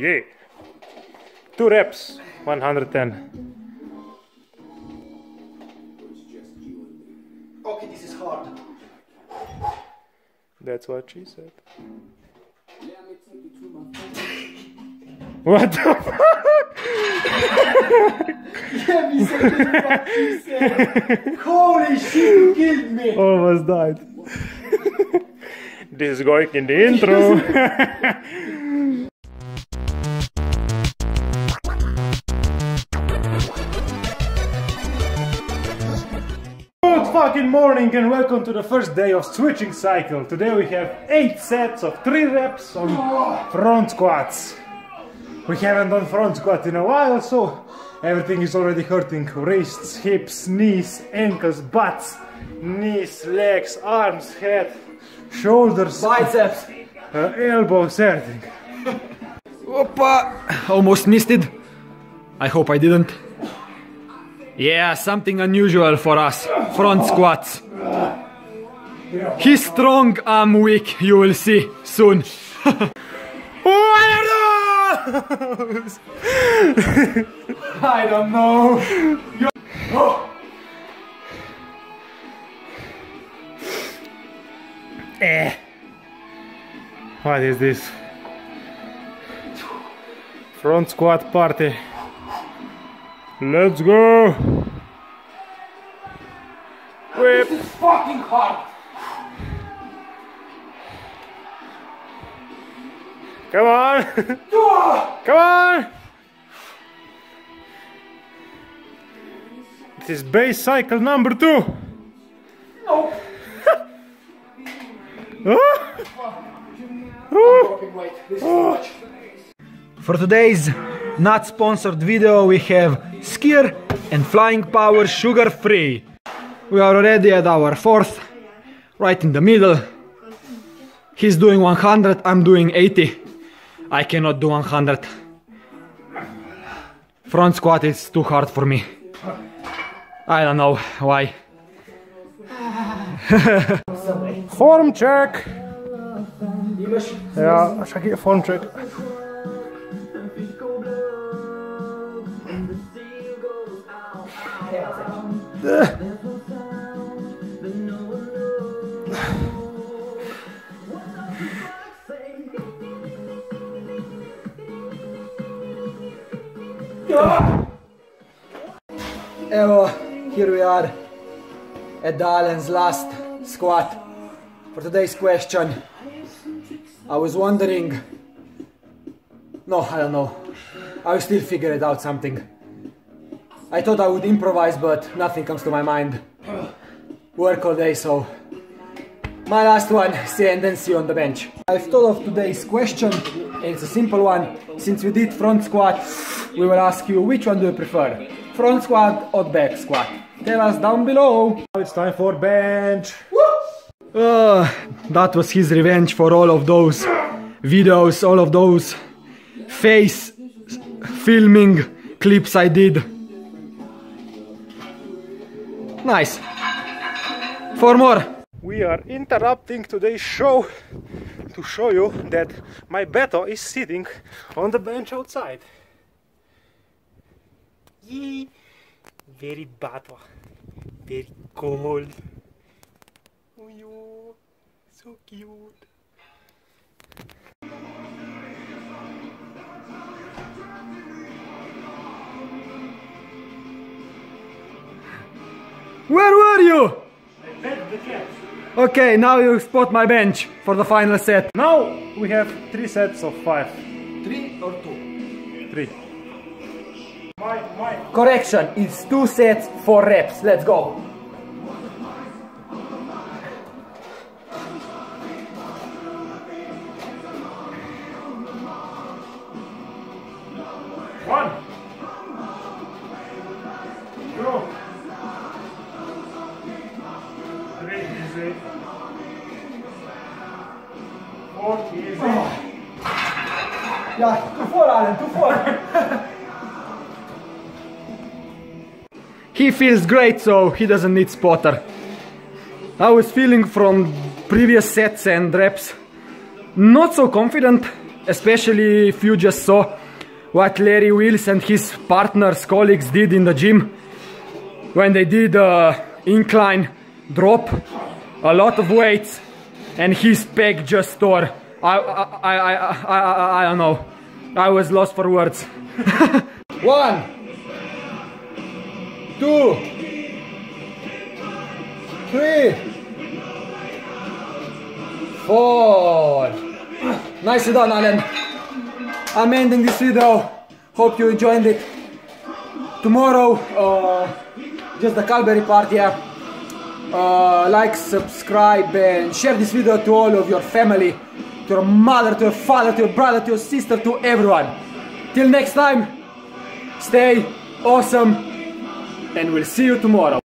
Yeah. 2 reps, 110. Okay, this is hard. That's what she said. What the fuck? Let me say what you said. Holy shit, you killed me. Almost died. This is going in the intro. Good fucking morning and welcome to the first day of switching cycle. Today we have 8 sets of 3 reps on front squats. We haven't done front squat in a while, so everything is already hurting. Wrists, hips, knees, ankles, butts, knees, legs, arms, head, shoulders, Biceps. elbows, everything. Opa! Almost missed it. I hope I didn't. Yeah, something unusual for us. Front squats. He's strong, I'm weak. You will see soon. I don't know. What is this? Front squat party. Let's go! Whip! This is fucking hard. Come on! Come on! This is base cycle number 2. No. Wait, this is too much. For today's not sponsored video we have skier and flying power sugar free. We are already at our 4th, right in the middle. He's doing 100, I'm doing 80. I cannot do 100. Front squat is too hard for me. I don't know why. Form check! Ja, check form check. Evo, here we are at Dalen's last squat. For today's question, I was wondering... No, I don't know. I will still figure it out something. I thought I would improvise, but nothing comes to my mind. Work all day, so... My last one, and then see you on the bench. I've thought of today's question, and it's a simple one. Since we did front squat, we will ask you which one do you prefer? Front squat or back squat? Tell us down below. Now it's time for bench. That was his revenge for all of those videos, all of those face filming clips I did. Nice. 4 more. We are interrupting today's show to show you that my Beto is sitting on the bench outside. Yee. Very Beto. Very cold. Oh, you. So cute. Where were you? I fed the cat. Okay, now you spot my bench for the final set. Now we have 3 sets of 5. 3 or 2? 3. Correction, it's 2 sets, 4 reps. Let's go. One. 2. 3 easy. 4 easy. Yeah, 2-4, Alan, 2-4. He feels great, so he doesn't need spotter. I was feeling from previous sets and reps not so confident especially if you just saw what Larry Wheels and his partners, colleagues did in the gym when they did incline drop, a lot of weights, and his pec just tore. I don't know. I was lost for words. 1, 2, 3, 4. Nicely done, Alan. I'm ending this video. Hope you enjoyed it. Tomorrow, just the Calgary part, yeah. Like, subscribe, and share this video to all of your family, to your mother, to your father, to your brother, to your sister, to everyone. Till next time, stay awesome, and we'll see you tomorrow.